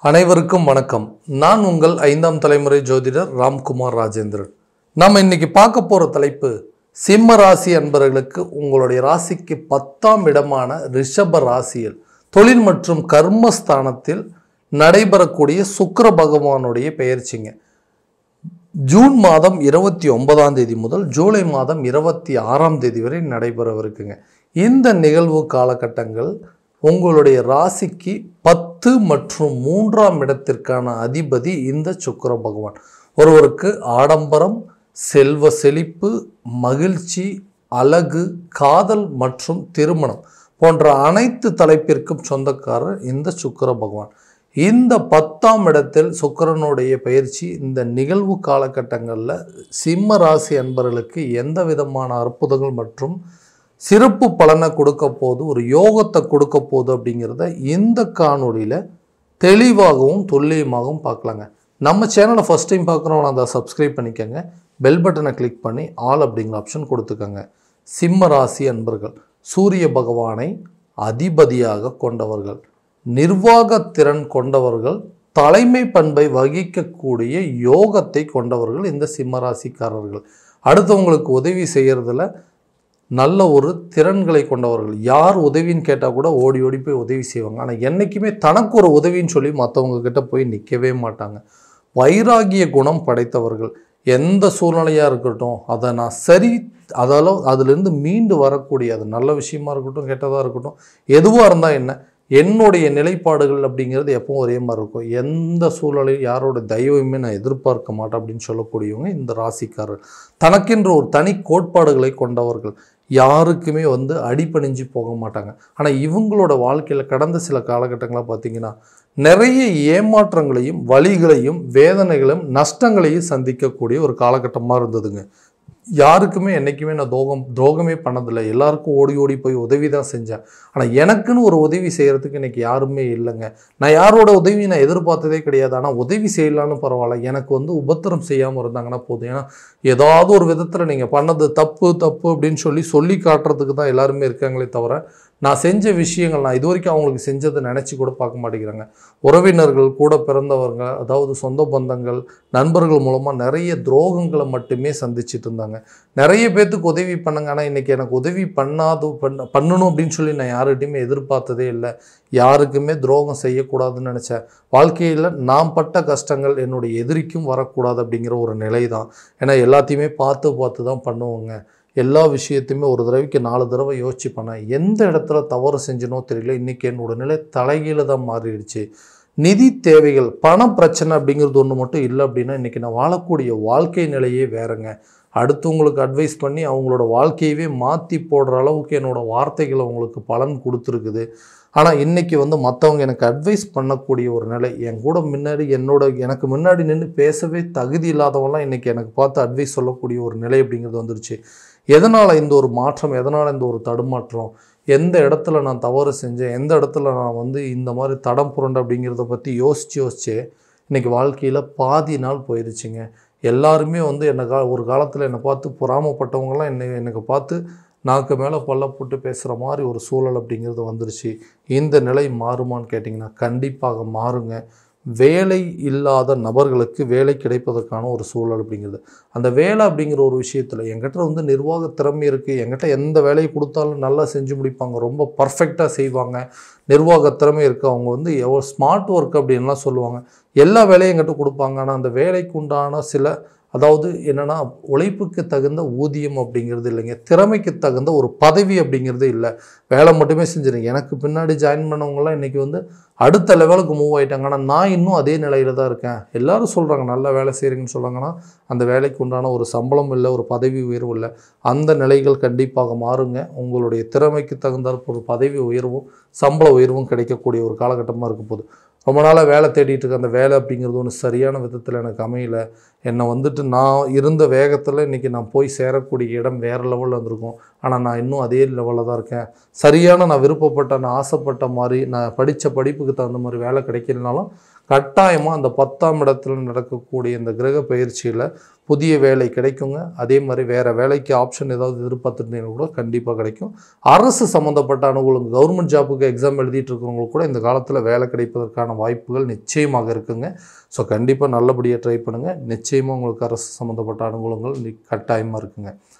அனைவருக்கும் வணக்கம். நான் உங்கள் 5ஆம் தலைமுறை ஜோதிடர் ராம்குமார் ராஜேந்திரன். நம்ம இன்னைக்கு பார்க்க போற தலைப்பு சிம்ம ராசி அன்பர்களுக்கு உங்களுடைய ராசிக்கு 10ஆம் இடமான ரிஷப ராசியில் தொழில் மற்றும் கர்மஸ்தானத்தில் நடைபெறக்கூடிய சுக்கிர பகவானுடைய பெயர்ச்சிங்க. ஜூன் மாதம் 29ஆம் தேதி முதல் ஜூலை மாதம் 26ஆம் தேதி வரை நடைபெறவிருக்குங்க. இந்த நிகழ்வு காலகட்டங்கள் உங்களுடைய ராசிக்கு 10 மற்றும் 3ஆம் இடத்திற்கான அதிபதி இந்த சுக்கிர பகவான். ஒருவருக்கு ஆடம்பரம், செல்வ செழிப்பு, மகிழ்ச்சி, அழகு, காதல் மற்றும் திருமணம் போன்ற அனைத்து தலைப்பிற்கும் சொந்தக்காரர் இந்த சுக்கிர பகவான். இந்த 10ஆம் இடத்தில் சுக்கிரனுடைய பயிற்சி இந்த நிகழ்வு காலகட்டங்களில் சிம்ம ராசி அன்பர்களுக்கு எந்த விதமான அற்புதங்கள் மற்றும் சிறப்பு பலனை கொடுக்க போது, ஒரு யோகத்தை கொடுக்க போகுது அப்படிங்கிறத இந்த காணொலியில் தெளிவாகவும் துல்லியமாகவும் பார்க்கலாங்க. நம்ம சேனலை ஃபஸ்ட் டைம் பார்க்குறவங்க அதை சப்ஸ்கிரைப் பண்ணிக்கோங்க. பெல் பட்டனை கிளிக் பண்ணி ஆல் அப்படிங்கிற ஆப்ஷன் கொடுத்துக்கோங்க. சிம்ம ராசி அன்பர்கள் சூரிய பகவானை அதிபதியாக கொண்டவர்கள், நிர்வாகத்திறன் கொண்டவர்கள், தலைமை பண்பை வகிக்கக்கூடிய யோகத்தை கொண்டவர்கள் இந்த சிம்ம ராசிக்காரர்கள். அடுத்தவங்களுக்கு உதவி செய்கிறதுல நல்ல ஒரு திறன்களை கொண்டவர்கள். யார் உதவின்னு கேட்டால் கூட ஓடி ஓடி போய் உதவி செய்வாங்க. ஆனால் என்றைக்குமே தனக்கு ஒரு உதவின்னு சொல்லி மற்றவங்க கிட்ட போய் நிற்கவே மாட்டாங்க. வைராகிய குணம் படைத்தவர்கள். எந்த சூழ்நிலையாக இருக்கட்டும் அதை நான் சரி அதிலிருந்து மீண்டு வரக்கூடிய, அது நல்ல விஷயமா இருக்கட்டும் கெட்டதாக இருக்கட்டும் எதுவாக இருந்தால் என்ன, என்னுடைய நிலைப்பாடுகள் அப்படிங்கிறது எப்பவும் ஒரே மாதிரி இருக்கும். எந்த சூழ்நிலையும் யாரோட தயவுமே நான் எதிர்பார்க்க மாட்டேன் அப்படின்னு சொல்லக்கூடியவங்க இந்த ராசிக்காரர். தனக்கென்று ஒரு தனி கோட்பாடுகளை கொண்டவர்கள். யாருக்குமே அடிபணிஞ்சு போக மாட்டாங்க. ஆனால் இவங்களோட வாழ்க்கையில் கடந்த சில காலகட்டங்களாக பார்த்தீங்கன்னா நிறைய ஏமாற்றங்களையும் வலிகளையும் வேதனைகளையும் நஷ்டங்களையும் சந்திக்கக்கூடிய ஒரு காலகட்டமாக இருந்ததுங்க. யாருக்குமே என்றைக்குமே நான் துரோகமே பண்ணதில்லை. எல்லாருக்கும் ஓடி ஓடி போய் உதவி தான் செஞ்சேன். ஆனால் எனக்குன்னு ஒரு உதவி செய்கிறதுக்கு இன்றைக்கி யாருமே இல்லைங்க. நான் யாரோட உதவி நான் எதிர்பார்த்ததே கிடையாது. ஆனால் உதவி செய்யலான்னு பரவாயில்ல, எனக்கு உபத்திரம் செய்யாமல் இருந்தாங்கன்னா போதும். ஏன்னா ஏதாவது ஒரு விதத்தில் நீங்கள் பண்ணது தப்பு தப்பு அப்படின்னு சொல்லி காட்டுறதுக்கு தான் எல்லாருமே இருக்காங்களே தவிர நான் செஞ்ச விஷயங்கள் நான் இது வரைக்கும் அவங்களுக்கு செஞ்சதை நினச்சி கூட பார்க்க மாட்டேங்கிறாங்க. உறவினர்கள், கூட பிறந்தவங்க, அதாவது சொந்த பந்தங்கள், நண்பர்கள் மூலமாக நிறைய துரோகங்களை மட்டுமே சந்திச்சுட்டு இருந்தாங்க. நிறைய பேர்த்துக்கு உதவி பண்ணுங்க. ஆனால் இன்றைக்கி எனக்கு உதவி பண்ணணும் அப்படின்னு சொல்லி நான் யார்கிட்டையுமே எதிர்பார்த்ததே இல்லை. யாருக்குமே துரோகம் செய்யக்கூடாதுன்னு நினச்சேன். வாழ்க்கையில் நான் பட்ட கஷ்டங்கள் என்னுடைய எதிரிக்கும் வரக்கூடாது அப்படிங்கிற ஒரு நிலை தான். ஏன்னா எல்லாத்தையுமே பார்த்து தான் பண்ணுவோங்க. எல்லா விஷயத்தையுமே ஒரு தடவைக்கு 4 தடவை யோசிச்சு பண்ணேன். எந்த இடத்துல தவறு செஞ்சனோ தெரியல. இன்றைக்கி என்னோட நிலை தலைகீழ தான் மாறிடுச்சு. நிதி தேவைகள், பண பிரச்சனை அப்படிங்கிறது ஒன்று மட்டும் இல்லை அப்படின்னா இன்றைக்கி நான் வாழக்கூடிய வாழ்க்கை நிலையே வேறுங்க. அடுத்தவங்களுக்கு அட்வைஸ் பண்ணி அவங்களோட வாழ்க்கையவே மாற்றி போடுற அளவுக்கு என்னோடய வார்த்தைகள் அவங்களுக்கு பலன் கொடுத்துருக்குது. ஆனால் இன்றைக்கி மற்றவங்க எனக்கு அட்வைஸ் பண்ணக்கூடிய ஒரு நிலை. என் கூட எனக்கு முன்னாடி நின்று பேசவே தகுதி இல்லாதவங்களாம் இன்றைக்கி எனக்கு பார்த்து அட்வைஸ் சொல்லக்கூடிய ஒரு நிலை அப்படிங்கிறது வந்துருச்சு. எதனால் இந்த ஒரு மாற்றம், எதனால் இந்த ஒரு தடுமாற்றம், எந்த இடத்துல நான் தவறு செஞ்சேன், எந்த இடத்துல நான் இந்த மாதிரி தடம் புரண்டு அப்படிங்கிறத பற்றி யோசிச்சு இன்றைக்கி வாழ்க்கையில் பாதி நாள் போயிடுச்சுங்க. எல்லாருமே ஒரு காலத்தில் என்னை பார்த்து பொறாமப்பட்டவங்களாம் எனக்கு பார்த்து நாக்கு மேலே பல்ல போட்டு பேசுகிற மாதிரி ஒரு சூழல் அப்படிங்கிறது வந்துருச்சு. இந்த நிலை மாறுமான்னு கேட்டிங்கன்னா கண்டிப்பாக மாறுங்க. வேலை இல்லாத நபர்களுக்கு வேலை கிடைப்பதற்கான ஒரு சூழல் அப்படிங்கிறது, அந்த வேலை அப்படிங்கிற ஒரு விஷயத்தில் என்கிட்ட நிர்வாக திறமை இருக்குது. என்கிட்ட எந்த வேலையை கொடுத்தாலும் நல்லா செஞ்சு முடிப்பாங்க, ரொம்ப பர்ஃபெக்டாக செய்வாங்க, நிர்வாக திறமை இருக்குது. அவங்க எவ்வளோ ஸ்மார்ட் ஒர்க் அப்படின்லாம் சொல்லுவாங்க. எல்லா வேலையும் என்கிட்ட கொடுப்பாங்க. ஆனால் அந்த வேலைக்கு உண்டான சில, அதாவது என்னென்னா உழைப்புக்கு தகுந்த ஊதியம் அப்படிங்கிறது இல்லைங்க, திறமைக்கு தகுந்த ஒரு பதவி அப்படிங்கிறது இல்லை. வேலை மட்டுமே செஞ்சுருங்க. எனக்கு பின்னாடி ஜாயின் பண்ணவங்களாம் இன்றைக்கி அடுத்த லெவலுக்கு மூவ் ஆகிட்டாங்க. ஆனால் நான் இன்னும் அதே நிலையில் தான் இருக்கேன். எல்லோரும் சொல்கிறாங்க நல்லா வேலை செய்கிறீங்கன்னு சொல்கிறாங்கன்னா அந்த வேலைக்கு உண்டான ஒரு சம்பளம் இல்லை, ஒரு பதவி உயர்வு இல்லை. அந்த நிலைகள் கண்டிப்பாக மாறுங்க. உங்களுடைய திறமைக்கு தகுந்த ஒரு பதவி உயர்வும் சம்பள உயர்வும் கிடைக்கக்கூடிய ஒரு காலகட்டமாக இருக்க போகுது. ரொம்ப நாளாக வேலை தேடிட்டு இருக்க அந்த வேலை அப்படிங்கிறது ஒன்று சரியான விதத்தில் எனக்கு அமையலை. என்னை நான் இருந்த வேகத்தில் இன்றைக்கி நான் போய் சேரக்கூடிய இடம் வேறு லெவலில் வந்திருக்கும். ஆனால் நான் இன்னும் அதே லெவலில் தான் இருக்கேன், சரியான நான் விருப்பப்பட்ட நான் ஆசைப்பட்ட மாதிரி நான் படித்த படிப்புக்கு தகுந்த மாதிரி வேலை கிடைக்கலனாலும் கட்டாயமாக அந்த 10ஆம் இடத்துல நடக்கக்கூடிய இந்த கிரக பயிற்சியில் புதிய வேலை கிடைக்குங்க. அதே மாதிரி வேறு வேலைக்கு ஆப்ஷன் ஏதாவது எதிர்பார்த்துருந்தீங்கன்னா கூட கண்டிப்பாக கிடைக்கும். அரசு சம்மந்தப்பட்ட அனுகூலம், கவர்மெண்ட் ஜாப்புக்கு எக்ஸாம் எழுதிட்டு இருக்கிறவங்களுக்கு கூட இந்த காலத்தில் வேலை கிடைப்பதற்கான வாய்ப்புகள் நிச்சயமாக இருக்குங்க. ஸோ கண்டிப்பாக நல்லபடியாக ட்ரை பண்ணுங்கள். நிச்சயமாக உங்களுக்கு அரசு சம்மந்தப்பட்ட அனுகூலங்கள் கட்டாயமாக இருக்குங்க.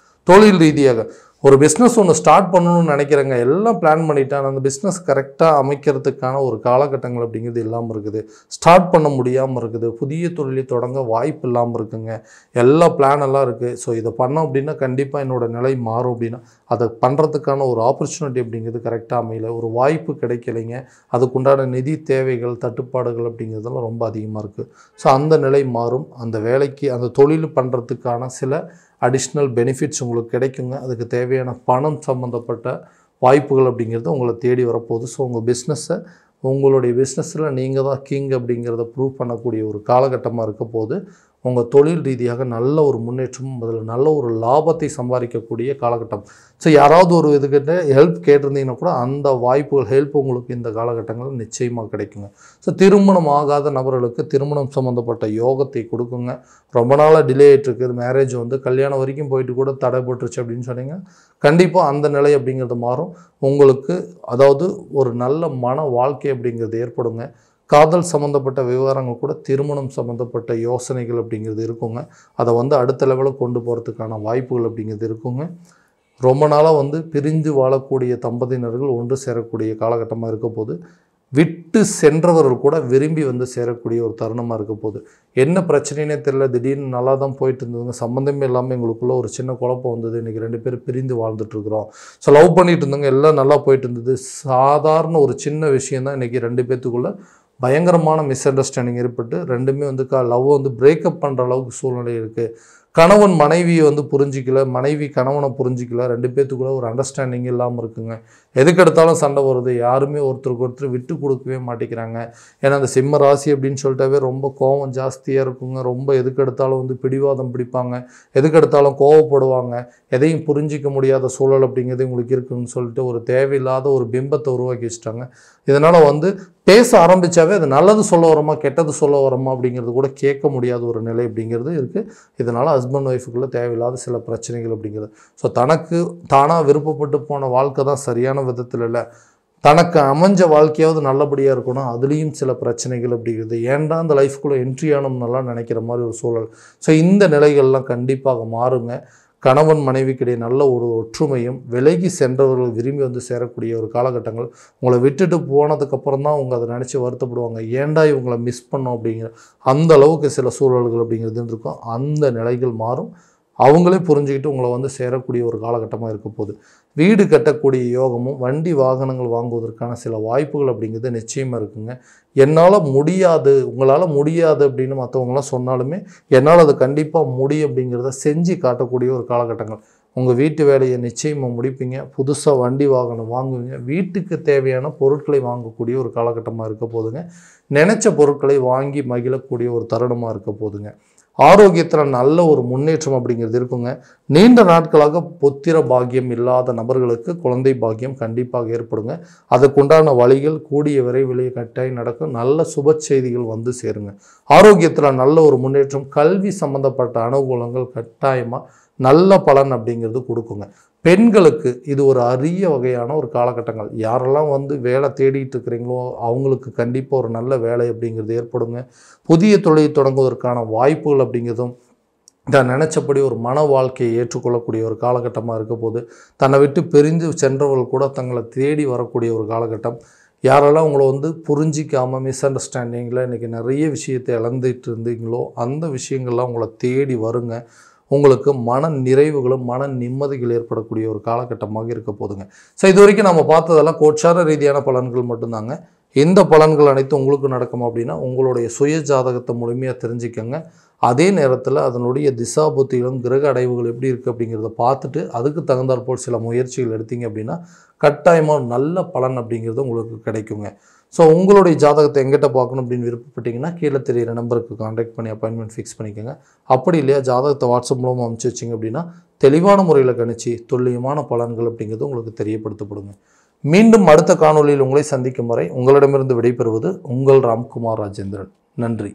தொழில் ரீதியாக ஒரு பிஸ்னஸ் ஒன்று ஸ்டார்ட் பண்ணணும்னு நினைக்கிறேங்க, எல்லாம் பிளான் பண்ணிட்டேன், அந்த பிஸ்னஸ் கரெக்டாக அமைக்கிறதுக்கான ஒரு காலகட்டங்கள் அப்படிங்கிறது இல்லாமல் இருக்குது, ஸ்டார்ட் பண்ண முடியாமல் இருக்குது, புதிய தொழிலை தொடங்க வாய்ப்பு இல்லாமல் இருக்குங்க, எல்லா பிளானெல்லாம் இருக்குது. ஸோ இதை பண்ணோம் அப்படின்னா கண்டிப்பாக என்னோடய நிலை மாறும் அப்படின்னா அதை பண்ணுறதுக்கான ஒரு ஆப்பர்ச்சுனிட்டி அப்படிங்கிறது கரெக்டாக அமையல, ஒரு வாய்ப்பு கிடைக்கலைங்க, அதுக்குண்டான நிதி தேவைகள் தட்டுப்பாடுகள் அப்படிங்கிறதெல்லாம் ரொம்ப அதிகமாக இருக்குது. ஸோ அந்த நிலை மாறும். அந்த வேலைக்கு அந்த தொழில் பண்ணுறதுக்கான சில அடிஷ்னல் பெனிஃபிட்ஸ் உங்களுக்கு கிடைக்குங்க. அதுக்கு தேவையான பணம் சம்மந்தப்பட்ட வாய்ப்புகள் அப்படிங்கிறது உங்களை தேடி வரப்போகுது. ஸோ உங்களுடைய பிஸ்னஸில் நீங்கள் தான் கிங் அப்படிங்கிறத ப்ரூவ் பண்ணக்கூடிய ஒரு காலகட்டமாக இருக்க போது. உங்கள் தொழில் ரீதியாக நல்ல ஒரு முன்னேற்றமும் அதில் நல்ல ஒரு லாபத்தை சம்பாதிக்கக்கூடிய காலகட்டம். ஸோ யாராவது ஒரு இதுக்கிட்ட ஹெல்ப் கேட்டிருந்தீங்கன்னா கூட அந்த வாய்ப்புகள் ஹெல்ப் உங்களுக்கு இந்த காலகட்டங்கள் நிச்சயமாக கிடைக்குங்க. ஸோ திருமணம் ஆகாத நபர்களுக்கு திருமணம் சம்மந்தப்பட்ட யோகத்தை கொடுக்குங்க. ரொம்ப நாளாக டிலே ஆகிட்டுருக்கு, மேரேஜ் கல்யாணம் வரைக்கும் போயிட்டு கூட தடைப்பட்டுருச்சு அப்படின்னு சொன்னீங்க, கண்டிப்பாக அந்த நிலை அப்படிங்கிறது மாறும். உங்களுக்கு அதாவது ஒரு நல்ல மன வாழ்க்கை அப்படிங்கிறது ஏற்படுங்க. காதல் சம்மந்தப்பட்ட விவகாரங்கள் கூட திருமணம் சம்மந்தப்பட்ட யோசனைகள் அப்படிங்கிறது இருக்குங்க. அதை அடுத்த லெவலுக்கு கொண்டு போகிறதுக்கான வாய்ப்புகள் அப்படிங்கிறது இருக்குங்க. ரொம்ப நாளாக பிரிந்து வாழக்கூடிய தம்பதியினர்கள் ஒன்று சேரக்கூடிய காலகட்டமாக இருக்க போது. விட்டு சென்றவர்கள் கூட விரும்பி சேரக்கூடிய ஒரு தருணமாக இருக்க போது. என்ன பிரச்சனைனே தெரியல, திடீர்னு நல்லா தான் போயிட்டு இருந்ததுங்க, சம்மந்தமே இல்லாமல் எங்களுக்குள்ளே ஒரு சின்ன குழப்பம் வந்தது, இன்றைக்கி 2 பேர் பிரிந்து வாழ்ந்துட்டுருக்குறோம். ஸோ லவ் பண்ணிட்டு இருந்தவங்க எல்லாம் நல்லா போயிட்டு இருந்தது, சாதாரண ஒரு சின்ன விஷயந்தான் இன்றைக்கி 2 பேர்த்துக்குள்ளே பயங்கரமான மிஸ் அண்டர்ஸ்டாண்டிங் ஏற்பட்டு 2மே லவ் பிரேக்கப் பண்ணுற அளவுக்கு சூழ்நிலை இருக்குது. கணவன் மனைவியை புரிஞ்சிக்கல, மனைவி கணவனை புரிஞ்சிக்கல, 2 பேர்த்துக்குள்ள ஒரு அண்டர்ஸ்டாண்டிங் இல்லாமல் இருக்குங்க. எதுக்கெடுத்தாலும் சண்டை வருது, யாருமே ஒருத்தருக்கு ஒருத்தர் விட்டு கொடுக்கவே மாட்டேங்கிறாங்க. ஏன்னா அந்த சிம்ம ராசி அப்படின்னு சொல்லிட்டாவே ரொம்ப கோபம் ஜாஸ்தியாக இருக்குங்க. ரொம்ப எதுக்கெடுத்தாலும் பிடிவாதம் பிடிப்பாங்க, எதுக்கெடுத்தாலும் கோவப்படுவாங்க, எதையும் புரிஞ்சிக்க முடியாத சூழல் அப்படிங்கிறது உங்களுக்கு இருக்குன்னு சொல்லிட்டு ஒரு தேவையில்லாத ஒரு பிம்பத்தை உருவாக்கி வச்சுட்டாங்க. இதனால் பேச ஆரம்பித்தாவே அது நல்லது சொல்ல வரோமா கெட்டது சொல்ல வரோமா அப்படிங்கிறது கூட கேட்க முடியாத ஒரு நிலை அப்படிங்கிறது இருக்குது. இதனால் ஹஸ்பண்ட் ஒய்ஃபுக்குள்ளே தேவையில்லாத சில பிரச்சனைகள் அப்படிங்கிறது. ஸோ தனக்கு தானாக விருப்பப்பட்டு போன வாழ்க்கை தான் சரியான விதத்தில் இல்லை, தனக்கு அமைஞ்ச வாழ்க்கையாவது நல்லபடியாக இருக்கணும், அதுலேயும் சில பிரச்சனைகள் அப்படிங்கிறது. ஏன்டா அந்த லைஃப்குள்ளே என்ட்ரி ஆனோம்னெல்லாம் நினைக்கிற மாதிரி ஒரு சூழல். ஸோ இந்த நிலைகள்லாம் கண்டிப்பாக மாறுங்க. கணவன் மனைவிக்கிடையே நல்ல ஒரு ஒற்றுமையும், விலகி சென்றவர்கள் விரும்பி சேரக்கூடிய ஒரு காலகட்டங்கள். உங்களை விட்டுட்டு போனதுக்கப்புறம் தான் அவங்க அதை நினச்சி வருத்தப்படுவாங்க, ஏன்டா இவங்களை மிஸ் பண்ணோம் அப்படிங்கிற அந்த அளவுக்கு சில சூழல்கள் அப்படிங்கிறது இருக்கும். அந்த நிலைகள் மாறும். அவங்களே புரிஞ்சுக்கிட்டு உங்களை சேரக்கூடிய ஒரு காலகட்டமாக இருக்க போகுது. வீடு கட்டக்கூடிய யோகமும் வண்டி வாகனங்கள் வாங்குவதற்கான சில வாய்ப்புகள் அப்படிங்கிறது நிச்சயமாக இருக்குங்க. என்னால் முடியாது, உங்களால் முடியாது அப்படின்னு மற்றவங்களாம் சொன்னாலுமே என்னால் அது கண்டிப்பாக முடியும் அப்படிங்கிறத செஞ்சு காட்டக்கூடிய ஒரு காலகட்டங்கள். உங்கள் வீட்டு வேலையை நிச்சயமாக முடிப்பீங்க, புதுசாக வண்டி வாகனம் வாங்குவீங்க, வீட்டுக்கு தேவையான பொருட்களை வாங்கக்கூடிய ஒரு காலகட்டமாக இருக்க போதுங்க. நினச்ச பொருட்களை வாங்கி மகிழக்கூடிய ஒரு தருணமாக இருக்க போதுங்க. ஆரோக்கியத்தில் நல்ல ஒரு முன்னேற்றம் அப்படிங்கிறது இருக்குங்க. நீண்ட நாட்களாக புத்திர பாக்கியம் இல்லாத நபர்களுக்கு குழந்தை பாக்கியம் கண்டிப்பாக ஏற்படுங்க. அதுக்குண்டான வழிகள் கூடிய விரைவிலேயே கட்டாயம் நடக்கும். நல்ல சுப செய்திகள் சேருங்க. ஆரோக்கியத்தில் நல்ல ஒரு முன்னேற்றம், கல்வி சம்பந்தப்பட்ட அனுகூலங்கள் கட்டாயமாக நல்ல பலன் அப்படிங்கிறது கொடுக்குங்க. பெண்களுக்கு இது ஒரு அரிய வகையான ஒரு காலகட்டங்கள். யாரெல்லாம் வேலை தேடிட்டு இருக்கிறீங்களோ அவங்களுக்கு கண்டிப்பாக ஒரு நல்ல வேலை அப்படிங்கிறது ஏற்படுங்க. புதிய தொழிலை தொடங்குவதற்கான வாய்ப்புகள் அப்படிங்கிறதும் தான் நினச்சபடி ஒரு மன வாழ்க்கையை ஏற்றுக்கொள்ளக்கூடிய ஒரு காலகட்டமாக இருக்க போது. தன்னை விட்டு பிரிந்து சென்றவர்கள் கூட தங்களை தேடி வரக்கூடிய ஒரு காலகட்டம். யாரெல்லாம் உங்களை புரிஞ்சிக்காமல் மிஸ் அண்டர்ஸ்டாண்டிங்கில் இன்றைக்கி நிறைய விஷயத்தை இழந்துட்டு இருந்தீங்களோ அந்த விஷயங்கள்லாம் உங்களை தேடி வருங்க. உங்களுக்கு மன நிறைவுகளும் மன நிம்மதிகள் ஏற்படக்கூடிய ஒரு காலகட்டமாக இருக்க போதுங்க. ஸோ இது வரைக்கும் நம்ம பார்த்ததெல்லாம் கோட்சார ரீதியான பலன்கள் மட்டும்தாங்க. இந்த பலன்கள் அனைத்தும் உங்களுக்கு நடக்கும் அப்படின்னா உங்களுடைய சுய ஜாதகத்தை முழுமையாக தெரிஞ்சுக்கங்க. அதே நேரத்தில் அதனுடைய திசாபுத்திகளும் கிரக அடைவுகள் எப்படி இருக்குது அப்படிங்கிறத பார்த்துட்டு அதுக்கு தகுந்தாற்போல் சில முயற்சிகள் எடுத்தீங்க அப்படின்னா கட்டாயமாக நல்ல பலன் அப்படிங்கிறது உங்களுக்கு கிடைக்குங்க. ஸோ உங்களுடைய ஜாதகத்தை எங்கிட்ட பார்க்கணும் அப்படின்னு விருப்பப்பட்டீங்கன்னா கீழே தெரியிற நம்பருக்கு கான்டாக்ட் பண்ணி அப்பாயின்மெண்ட் ஃபிக்ஸ் பண்ணிக்கோங்க. அப்படி இல்லையா ஜாதகத்தை வாட்ஸ்அப் மூலமாக அனுப்பிச்சி வச்சிங்க அப்படின்னா தெளிவான முறையில் கணிச்சு துல்லியமான பலன்கள் அப்படிங்கிறது உங்களுக்கு தெரியப்படுத்தப்படுங்க. மீண்டும் அடுத்த காணொலியில் உங்களை சந்திக்கும் வரை உங்களிடமிருந்து விடைபெறுவது உங்கள் ராம்குமார் ராஜேந்திரன். நன்றி.